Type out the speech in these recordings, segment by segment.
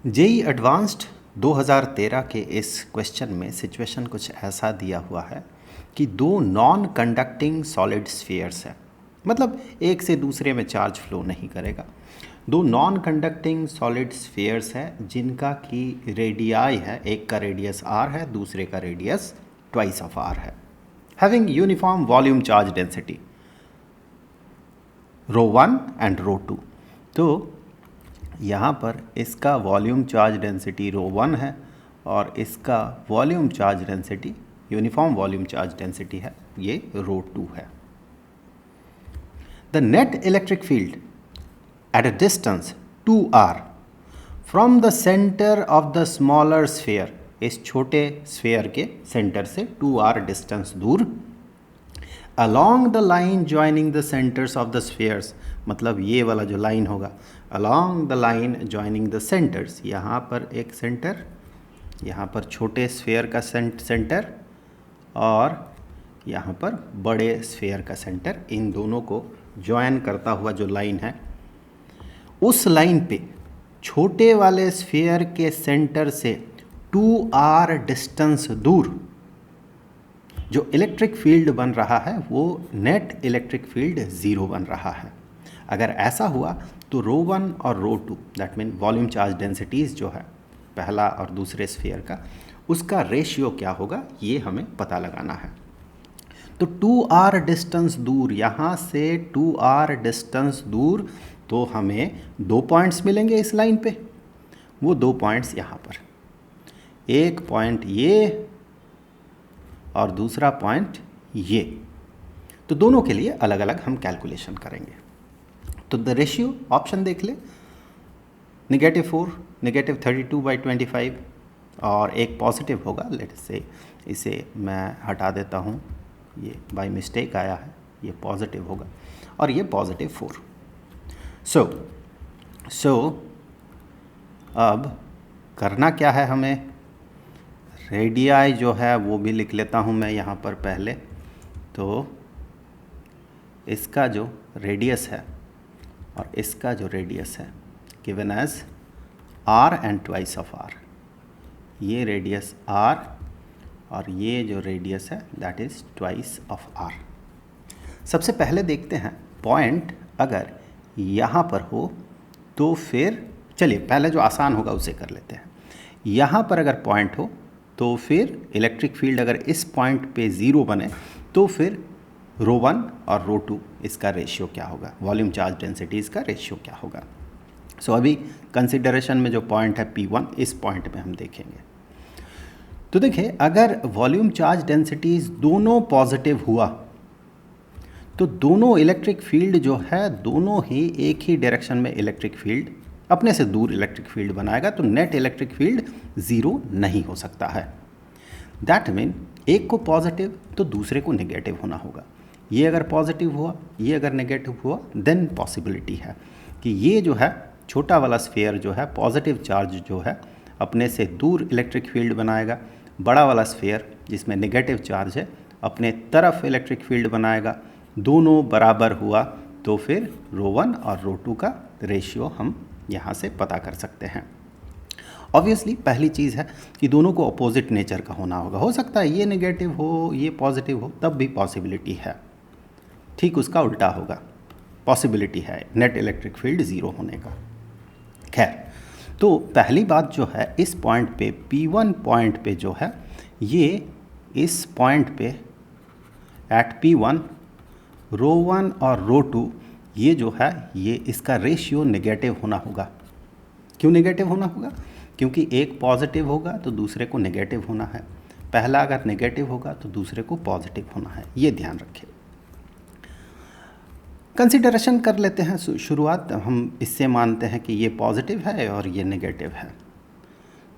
JEE advanced 2013 के इस question में सिचुएशन कुछ ऐसा दिया हुआ है कि दो नॉन कंडक्टिंग सॉलिड स्फीयर्स है, मतलब एक से दूसरे में चार्ज फ्लो नहीं करेगा। दो नॉन कंडक्टिंग सॉलिड स्फीयर्स है जिनका की रेडियाई है, एक का रेडियस r है, दूसरे का रेडियस ट्वाइस ऑफ r है, having uniform volume charge density ρ1 and ρ2। तो यहाँ पर इसका वॉल्यूम चार्ज डेंसिटी ρ1 है और इसका volume charge density, uniform volume charge density है, ये ρ2 है। The net electric field at a distance 2r from the centre of the smaller sphere, इस छोटे स्फीयर के सेंटर से 2r डिस्टेंस दूर, along the line joining the centers of the spheres, मतलब ये वाला जो लाइन होगा along the line joining the centers, यहाँ पर एक सेंटर, यहाँ पर छोटे स्फीयर का सेंटर और यहाँ पर बड़े स्फीयर का सेंटर, इन दोनों को ज्वाइन करता हुआ जो लाइन है, उस लाइन पे छोटे वाले स्फीयर के सेंटर से 2r डिस्टेंस दूर जो इलेक्ट्रिक फील्ड बन रहा है वो नेट इलेक्ट्रिक फील्ड ज़ीरो बन रहा है। अगर ऐसा हुआ तो ρ1 और ρ2, that mean volume charge densities जो है पहला और दूसरे स्फीयर का, उसका रेशियो क्या होगा ये हमें पता लगाना है। तो 2r डिस्टेंस दूर, यहाँ से 2r डिस्टेंस दूर, तो हमें दो पॉइंट्स मिलेंगे इस लाइन पे। वो दो पॉइंट्स यहाँ पर, एक पॉइंट ये और दूसरा पॉइंट ये, तो दोनों के लिए अलग अलग हम कैलकुलेशन करेंगे। तो द रेशियो ऑप्शन देख ले, -4, -32/25 और एक पॉजिटिव होगा, लेट से इसे मैं हटा देता हूँ, ये बाय मिस्टेक आया है, ये पॉजिटिव होगा और ये +4। सो अब करना क्या है हमें, रेडियाई जो है वो भी लिख लेता हूँ मैं यहाँ पर पहले। तो इसका जो रेडियस है और इसका जो रेडियस है given as r and twice of r, ये रेडियस r और ये जो रेडियस है that is twice of r। सबसे पहले देखते हैं पॉइंट अगर यहाँ पर हो तो फिर चलिए पहले जो आसान होगा उसे कर लेते हैं। यहाँ पर अगर पॉइंट हो तो फिर इलेक्ट्रिक फील्ड अगर इस पॉइंट पे ज़ीरो बने तो फिर ρ1 और ρ2 इसका रेशियो क्या होगा, वॉल्यूम चार्ज डेंसिटीज़ का रेशियो क्या होगा। सो अभी कंसिडरेशन में जो पॉइंट है P1, इस पॉइंट में हम देखेंगे। तो देखिए अगर वॉल्यूम चार्ज डेंसिटीज़ दोनों पॉजिटिव हुआ तो दोनों इलेक्ट्रिक फील्ड जो है दोनों ही एक ही डायरेक्शन में इलेक्ट्रिक फील्ड, अपने से दूर इलेक्ट्रिक फील्ड बनाएगा, तो नेट इलेक्ट्रिक फील्ड ज़ीरो नहीं हो सकता है। दैट मीन एक को पॉजिटिव तो दूसरे को नेगेटिव होना होगा। ये अगर पॉजिटिव हुआ, ये अगर नेगेटिव हुआ, देन पॉसिबिलिटी है कि ये जो है छोटा वाला स्फीयर जो है पॉजिटिव चार्ज जो है अपने से दूर इलेक्ट्रिक फील्ड बनाएगा, बड़ा वाला स्फीयर जिसमें नेगेटिव चार्ज है अपने तरफ इलेक्ट्रिक फील्ड बनाएगा। दोनों बराबर हुआ तो फिर ρ1 और ρ2 का रेशियो हम यहाँ से पता कर सकते हैं। ऑब्वियसली पहली चीज़ है कि दोनों को अपोजिट नेचर का होना होगा। हो सकता है ये नेगेटिव हो, ये पॉजिटिव हो, तब भी पॉसिबिलिटी है। ठीक उसका उल्टा होगा, पॉसिबिलिटी है नेट इलेक्ट्रिक फील्ड ज़ीरो होने का। खैर, तो पहली बात जो है इस पॉइंट पे P1 पॉइंट पे जो है, ये इस पॉइंट पे एट P1 ρ1 और ρ2 ये जो है ये इसका रेशियो नेगेटिव होना होगा। क्यों नेगेटिव होना होगा? क्योंकि एक पॉजिटिव होगा तो दूसरे को नेगेटिव होना है, पहला अगर नेगेटिव होगा तो दूसरे को पॉजिटिव होना है, ये ध्यान रखें। कंसिडरेशन कर लेते हैं शुरुआत, हम इससे मानते हैं कि ये पॉजिटिव है और ये नेगेटिव है।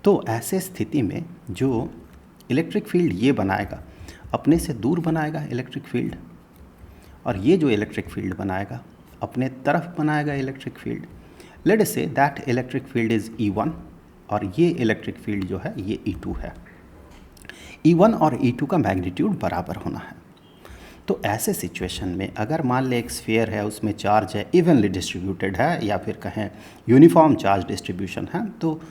तो ऐसे स्थिति में जो इलेक्ट्रिक फील्ड ये बनाएगा अपने से दूर बनाएगा इलेक्ट्रिक फील्ड, और ये जो इलेक्ट्रिक फील्ड बनाएगा अपने तरफ बनाएगा electric field. Let us say that electric field is E1 और ये इलेक्ट्रिक फील्ड जो है ये E2 है। E1 और E2 का मैग्नीट्यूड बराबर होना है। तो ऐसे सिचुएशन में अगर मान लें एक स्फीयर है, उसमें चार्ज है इवनली डिस्ट्रीब्यूटेड है, या फिर कहें यूनिफॉर्म चार्ज डिस्ट्रीब्यूशन है, तो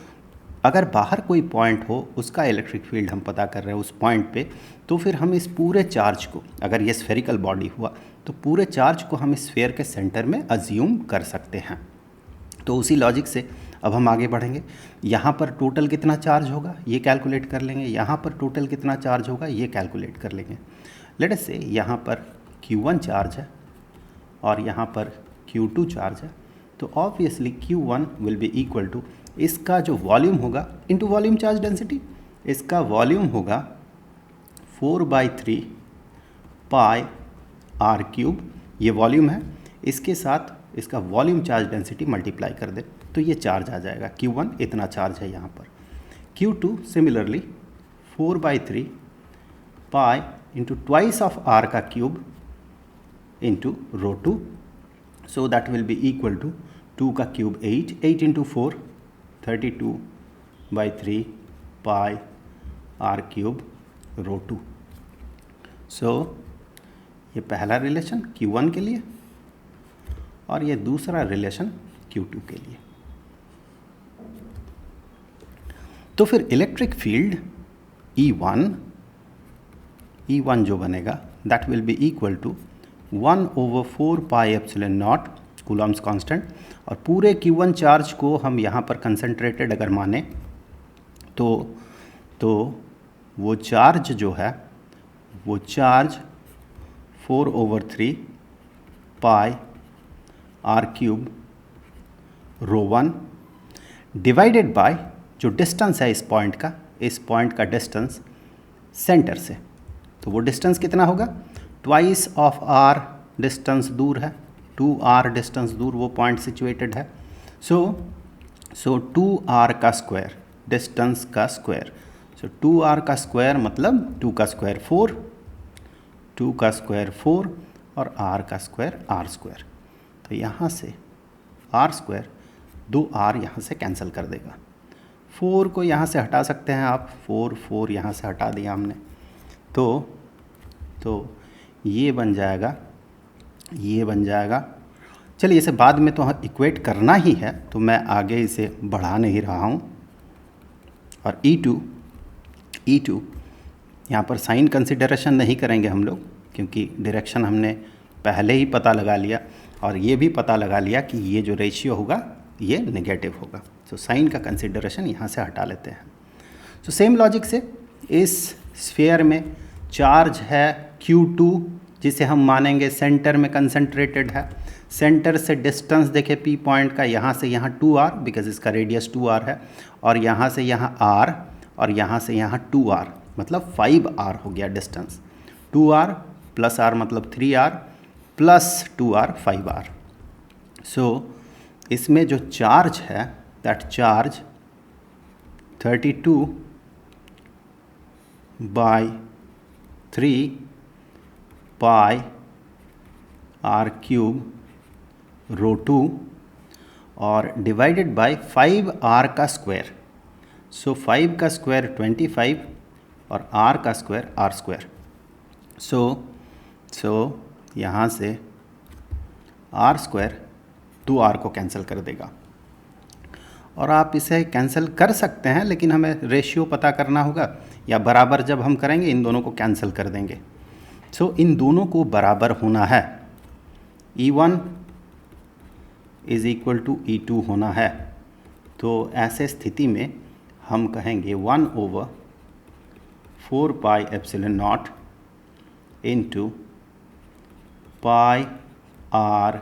अगर बाहर कोई पॉइंट हो उसका इलेक्ट्रिक फील्ड हम पता कर रहे हैं उस पॉइंट पे, तो फिर हम इस पूरे चार्ज को, अगर ये स्फेरिकल बॉडी हुआ तो पूरे चार्ज को हम इस स्फीयर के सेंटर में अज्यूम कर सकते हैं। तो उसी लॉजिक से अब हम आगे बढ़ेंगे। यहाँ पर टोटल कितना चार्ज होगा ये कैलकुलेट कर लेंगे, यहाँ पर टोटल कितना चार्ज होगा ये कैलकुलेट कर लेंगे। लेट अस से यहाँ पर Q1 चार्ज है और यहाँ पर Q2 चार्ज है, तो obviously Q1 will be equal to, इसका जो वॉल्यूम होगा इनटू वॉल्यूम चार्ज डेंसिटी, इसका वॉल्यूम होगा 4/3 पाई आर क्यूब, ये वॉल्यूम है, इसके साथ इसका वॉल्यूम चार्ज डेंसिटी मल्टीप्लाई कर दे तो ये चार्ज आ जाएगा। Q1 इतना चार्ज है यहाँ पर। Q2 similarly 4/3 pi into twice of R का cube into ρ2, so that will be equal to 2 का cube 8 into 4 32/3 pi are cube ρ2। So ये पहला रिलेशन Q1 के लिए और ये दूसरा रिलेशन Q2 के लिए। तो फिर इलेक्ट्रिक फील्ड E1 जो बनेगा that will be equal to 1/4 pi epsilon naught Coulomb's constant, और पूरे Q1 चार्ज को हम यहाँ पर कंसंट्रेटेड अगर माने तो वो चार्ज जो है वो charge 4/3 pi are cube ρ1 divided by जो डिस्टेंस है इस पॉइंट का डिस्टेंस सेंटर से, तो वो डिस्टेंस कितना होगा, ट्वाइस ऑफ आर डिस्टेंस दूर है, 2r डिस्टेंस दूर वो पॉइंट सिचुएटेड है। सो 2r का स्क्वायर डिस्टेंस का स्क्वायर, सो 2r का स्क्वायर मतलब 2 का स्क्वायर 4, 2 का स्क्वायर 4 और r का स्क्वायर r स्क्वायर, तो यहाँ से r स्क्वायर 2r यहाँ से कैंसिल कर देगा। 4 को यहाँ से हटा सकते हैं आप, 4 यहाँ से हटा दिया हमने, तो ये बन जाएगा। चलिए इसे बाद में तो इक्वेट करना ही है, तो मैं आगे इसे बढ़ा नहीं रहा हूँ। और E2 यहाँ पर साइन कंसिडरेशन नहीं करेंगे हम लोग, क्योंकि डायरेक्शन हमने पहले ही पता लगा लिया और ये भी पता लगा लिया कि ये जो रेशियो होगा ये नेगेटिव होगा, तो साइन का कंसिडरेशन यहाँ से हटा लेते हैं। तो सेम लॉजिक से इस स्फीयर में चार्ज है Q2 जिसे हम मानेंगे सेंटर में कंसंट्रेटेड है। सेंटर से डिस्टेंस देखें P पॉइंट का, यहाँ से यहाँ 2r बिकॉज इसका रेडियस 2r है, और यहाँ से यहाँ r और यहाँ से यहाँ 2r मतलब 5r हो गया डिस्टेंस। 2r प्लस r मतलब 3r प्लस 2r 5r। सो इसमें जो चार्ज है that charge 32/3 pi are cube ρ2 और डिवाइडेड बाय 5r का स्क्वायर, सो 5 का स्क्वायर 25 और r का स्क्वायर r स्क्वायर। सो यहाँ से r स्क्वायर 2r को कैंसिल कर देगा, और आप इसे कैंसिल कर सकते हैं लेकिन हमें रेशियो पता करना होगा, या बराबर जब हम करेंगे इन दोनों को कैंसिल कर देंगे। सो इन दोनों को बराबर होना है, E1 is equal to E2 होना है। तो ऐसे स्थिति में हम कहेंगे 1/4 pi epsilon naught into pi R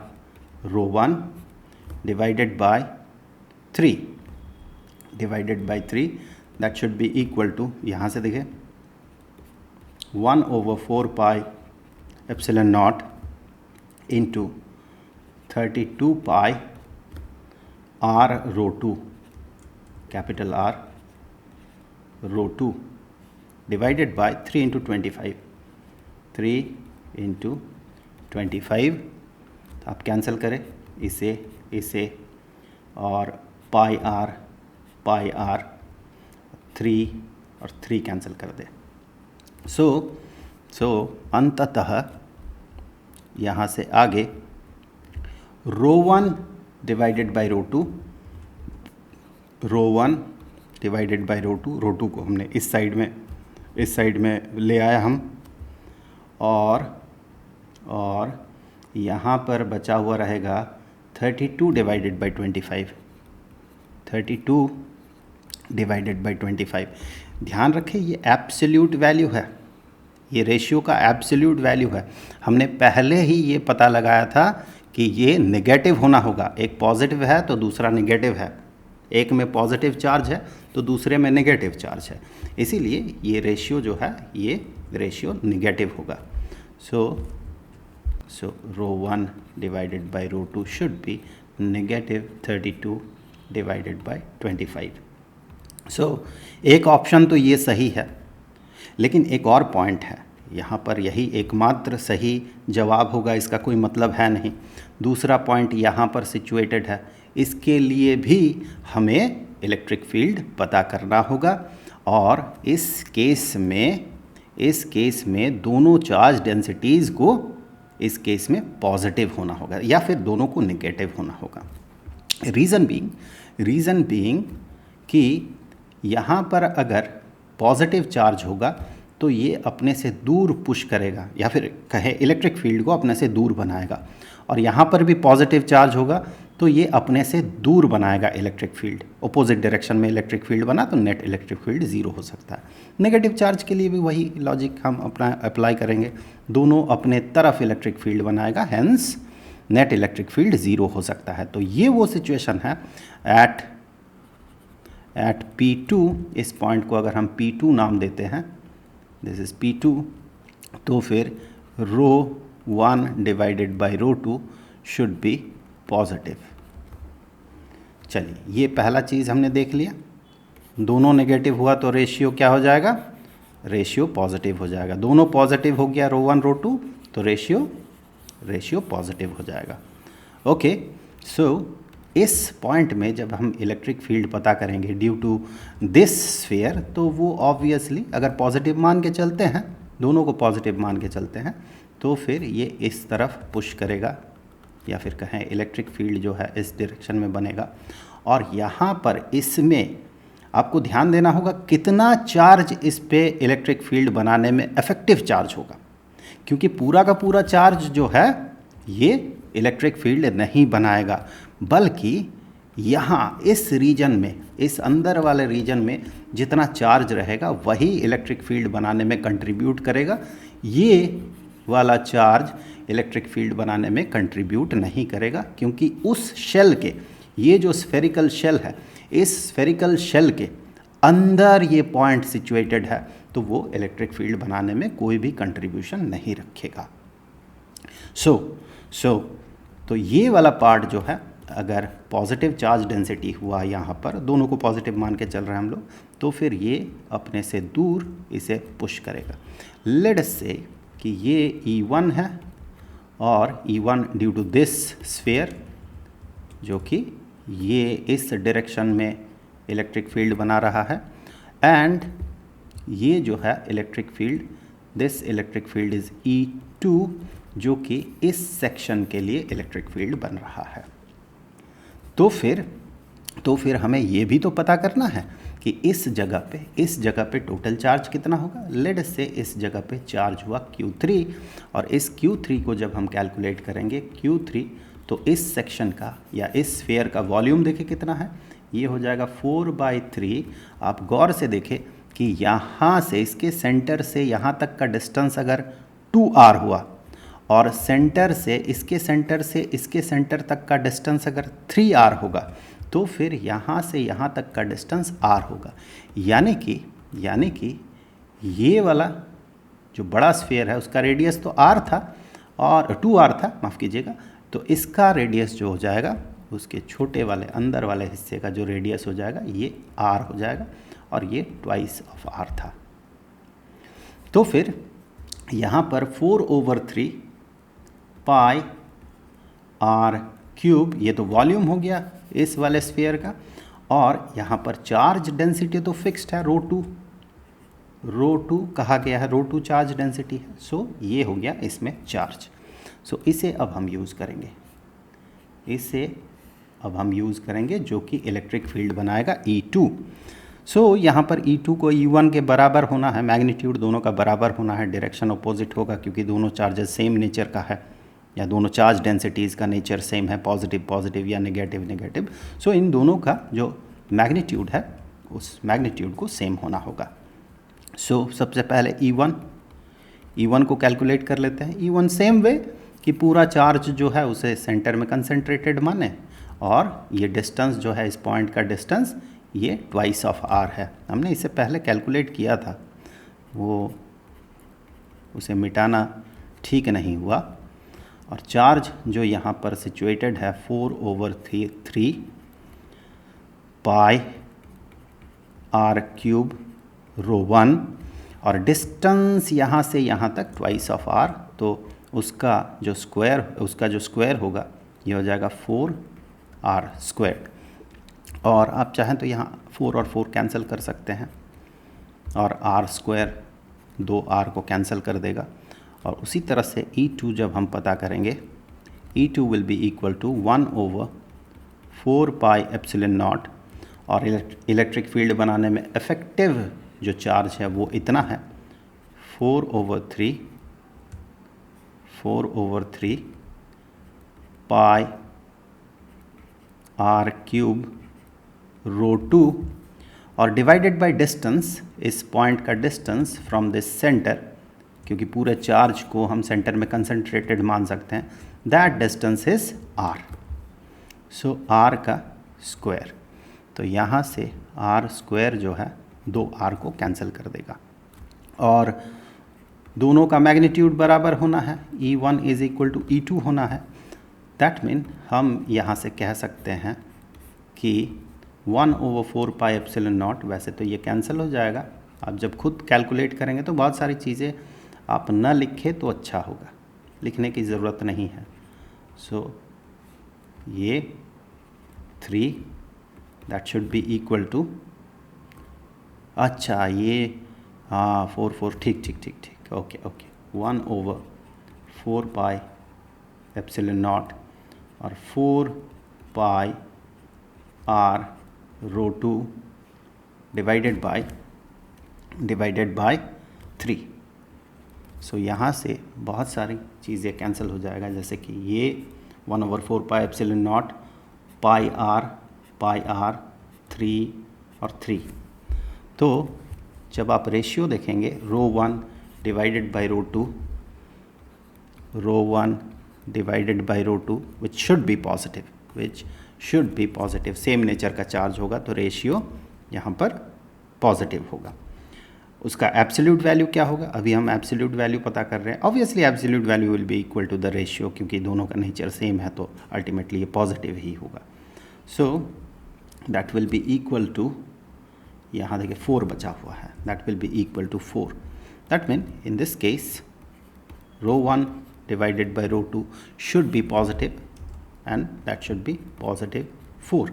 ρ1 divided by 3 that should be equal to, यहाँ से देखें 1/4 pi epsilon naught into 32 pi R ρ2 capital R ρ2 divided by 3 into 25 तो आप कैंसिल करें इसे और पाई आर 3 और 3 कैंसिल कर दे। सो अंततः यहाँ से आगे ρ1 divided by ρ2, ρ1 divided by rho two को हमने इस साइड में ले आया हम, और यहाँ पर बचा हुआ रहेगा 32 डिवाइडेड बाय 25, 32 डिवाइडेड बाय 25। ध्यान रखें ये एब्सोल्यूट वैल्यू है, ये रेशियो का एब्सोल्यूट वैल्यू है। हमने पहले ही ये पता लगाया था कि ये नेगेटिव होना होगा, एक पॉजिटिव है तो दूसरा नेगेटिव है, एक में पॉजिटिव चार्ज है तो दूसरे में नेगेटिव चार्ज है, इसीलिए ये रेशियो जो है ये रेशियो नेगेटिव होगा। So rho 1 divided by rho 2 should be negative 32 divided by 25। So एक ऑप्शन तो ये सही है, लेकिन एक और पॉइंट है यहाँ पर, यही एकमात्र सही जवाब होगा इसका कोई मतलब है नहीं। दूसरा पॉइंट यहाँ पर सिचुएटेड है, इसके लिए भी हमें इलेक्ट्रिक फील्ड पता करना होगा, और इस केस में दोनों चार्ज डेंसिटीज़ को इस केस में पॉजिटिव होना होगा या फिर दोनों को नेगेटिव होना होगा। रीज़न बीइंग कि यहाँ पर अगर पॉजिटिव चार्ज होगा तो ये अपने से दूर पुश करेगा, या फिर कहे इलेक्ट्रिक फील्ड को अपने से दूर बनाएगा, और यहाँ पर भी पॉजिटिव चार्ज होगा तो ये अपने से दूर बनाएगा इलेक्ट्रिक फील्ड। अपोजिट डायरेक्शन में इलेक्ट्रिक फील्ड बना तो नेट इलेक्ट्रिक फील्ड ज़ीरो हो सकता है। नेगेटिव चार्ज के लिए भी वही लॉजिक हम अपना अप्लाई करेंगे, दोनों अपने तरफ इलेक्ट्रिक फील्ड बनाएगा, hence net electric field zero हो सकता है। तो ये वो सिचुएशन है एट P2, इस पॉइंट को अगर हम P2 नाम देते हैं, दिस इज़ P2, तो फिर rho 1 divided by rho 2 should be positive. चलिए ये पहला चीज़ हमने देख लिया, दोनों नेगेटिव हुआ तो रेशियो क्या हो जाएगा, रेशियो पॉजिटिव हो जाएगा। दोनों पॉजिटिव हो गया रो 1 रो 2 तो रेशियो पॉजिटिव हो जाएगा। ओके, सो इस पॉइंट में जब हम इलेक्ट्रिक फील्ड पता करेंगे ड्यू टू दिस स्फीयर, तो वो ऑब्वियसली अगर पॉजिटिव मान के चलते हैं, दोनों को पॉजिटिव मान के चलते हैं, तो फिर ये इस तरफ पुश करेगा, या फिर कहें इलेक्ट्रिक फील्ड जो है इस डायरेक्शन में बनेगा। और यहाँ पर इसमें आपको ध्यान देना होगा कितना चार्ज इस पे इलेक्ट्रिक फील्ड बनाने में इफेक्टिव चार्ज होगा, क्योंकि पूरा का पूरा चार्ज जो है ये इलेक्ट्रिक फील्ड नहीं बनाएगा, बल्कि यहाँ इस रीजन में, इस अंदर वाले रीजन में जितना चार्ज रहेगा वही इलेक्ट्रिक फील्ड बनाने में कंट्रीब्यूट करेगा। ये वाला चार्ज इलेक्ट्रिक फील्ड बनाने में कंट्रीब्यूट नहीं करेगा, क्योंकि उस शेल के, ये जो स्फेरिकल शेल है, इस स्फेरिकल शेल के अंदर ये पॉइंट सिचुएटेड है, तो वो इलेक्ट्रिक फील्ड बनाने में कोई भी कंट्रीब्यूशन नहीं रखेगा। तो ये वाला पार्ट जो है, अगर पॉजिटिव चार्ज डेंसिटी हुआ यहाँ पर, दोनों को पॉजिटिव मान के चल रहे हैं हम लोग, तो फिर ये अपने से दूर इसे पुश करेगा। लेट्स से कि ये E1 है, और E1 due to this sphere, जो कि ये इस डायरेक्शन में इलेक्ट्रिक फील्ड बना रहा है, एंड ये जो है electric field, this electric field is E2, जो कि इस सेक्शन के लिए इलेक्ट्रिक फील्ड बन रहा है। तो फिर हमें ये भी तो पता करना है कि इस जगह पे टोटल चार्ज कितना होगा। लेट्स से इस जगह पे चार्ज हुआ Q3, और इस Q3 को जब हम कैलकुलेट करेंगे Q3, तो इस सेक्शन का या इस स्फीयर का वॉल्यूम देखें कितना है, ये हो जाएगा 4/3। आप गौर से देखें कि यहाँ से, इसके सेंटर से यहाँ तक का डिस्टेंस अगर 2r हुआ, और सेंटर से इसके सेंटर तक का डिस्टेंस अगर 3r होगा, तो फिर यहाँ से यहाँ तक का डिस्टेंस r होगा। यानी कि ये वाला जो बड़ा स्फीयर है उसका रेडियस तो r था, और 2r था, माफ़ कीजिएगा, तो इसका रेडियस जो हो जाएगा, उसके छोटे वाले अंदर वाले हिस्से का जो रेडियस हो जाएगा, ये r हो जाएगा, और ये ट्वाइस ऑफ r था। तो फिर यहाँ पर 4/3 पाई r क्यूब, ये तो वॉल्यूम हो गया इस वाले स्फीयर का, और यहाँ पर चार्ज डेंसिटी तो फिक्स्ड है, रो टू कहा गया है, रो 2 चार्ज डेंसिटी है। सो ये हो गया इसमें चार्ज। सो इसे अब हम यूज़ करेंगे, जो कि इलेक्ट्रिक फील्ड बनाएगा E2। सो यहाँ पर E2 को E1 के बराबर होना है, मैग्नीट्यूड दोनों का बराबर होना है, डायरेक्शन अपोजिट होगा क्योंकि दोनों चार्जेस सेम नेचर का है या दोनों चार्ज डेंसिटीज़ का नेचर सेम है, पॉजिटिव पॉजिटिव या नेगेटिव नेगेटिव। सो इन दोनों का जो मैग्नीट्यूड है उस मैग्नीट्यूड को सेम होना होगा। सो सबसे पहले E1 को कैलकुलेट कर लेते हैं। E1 सेम वे कि पूरा चार्ज जो है उसे सेंटर में कंसंट्रेटेड माने और ये डिस्टेंस जो है इस पॉइंट का डिस्टेंस ये ट्वाइस ऑफ r है। हमने इसे पहले कैलकुलेट किया था, वो उसे मिटाना ठीक नहीं हुआ। और चार्ज जो यहाँ पर सिचुएटेड है 4/3 पाई r³ ρ1 और डिस्टेंस यहाँ से यहाँ तक ट्वाइस ऑफ r, तो उसका जो स्क्वायर होगा ये हो जाएगा 4r²। और आप चाहें तो यहाँ 4 और 4 कैंसिल कर सकते हैं और r² 2r को कैंसिल कर देगा। और उसी तरह से E2 जब हम पता करेंगे, E2 will be equal to 1/4 pi epsilon naught. और इलेक्ट्रिक फील्ड बनाने में इफेक्टिव जो चार्ज है वो इतना है 4/3 पाई r³ ρ2 और डिवाइडेड बाय डिस्टेंस, इस पॉइंट का डिस्टेंस फ्रॉम दिस सेंटर, क्योंकि पूरे चार्ज को हम सेंटर में कंसंट्रेटेड मान सकते हैं, that distance is r। So r का स्क्वायर, तो यहाँ से r² जो है 2r को कैंसिल कर देगा और दोनों का मैग्नीट्यूड बराबर होना है, E1 is equal to E2 होना है। दैट मीन हम यहाँ से कह सकते हैं कि 1/4 पाई एप्सिलॉन नॉट, वैसे तो ये कैंसिल हो जाएगा, आप जब खुद कैलकुलेट करेंगे तो बहुत सारी चीज़ें आप न लिखें तो अच्छा होगा, लिखने की ज़रूरत नहीं है। सो ये 3 that should be equal to, अच्छा ये हाँ 4 ठीक ओके 1/4 पाई एप्सिलॉन नॉट और 4 पाई r² डिवाइडेड बाय 3। सो यहाँ से बहुत सारी चीज़ें कैंसिल हो जाएगा, जैसे कि ये 1/4 pi epsilon not pi r 3 और 3। तो जब आप रेशियो देखेंगे ρ1 divided by ρ2 which should be positive, same nature का चार्ज होगा तो रेशियो यहाँ पर पॉजिटिव होगा। उसका एब्सोल्यूट वैल्यू क्या होगा, अभी हम एब्सोल्यूट वैल्यू पता कर रहे हैं। Obviously absolute value will be equal to the ratio, क्योंकि दोनों का नेचर सेम है तो अल्टीमेटली ये पॉजिटिव ही होगा। So that will be equal to, यहाँ देखिए 4 बचा हुआ है, that will be equal to 4। That mean in this case ρ1 divided by ρ2 should be positive and that should be positive 4.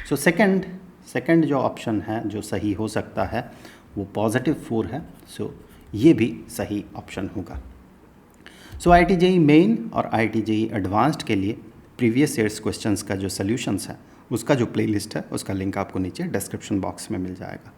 So second जो ऑप्शन है जो सही हो सकता है वो positive 4 है। So ये भी सही ऑप्शन होगा। So IIT JEE मेन और IIT JEE एडवांस्ड के लिए प्रीवियस ईयर्स क्वेश्चंस का जो सॉल्यूशंस है उसका जो प्लेलिस्ट है उसका लिंक आपको नीचे डिस्क्रिप्शन बॉक्स में मिल जाएगा।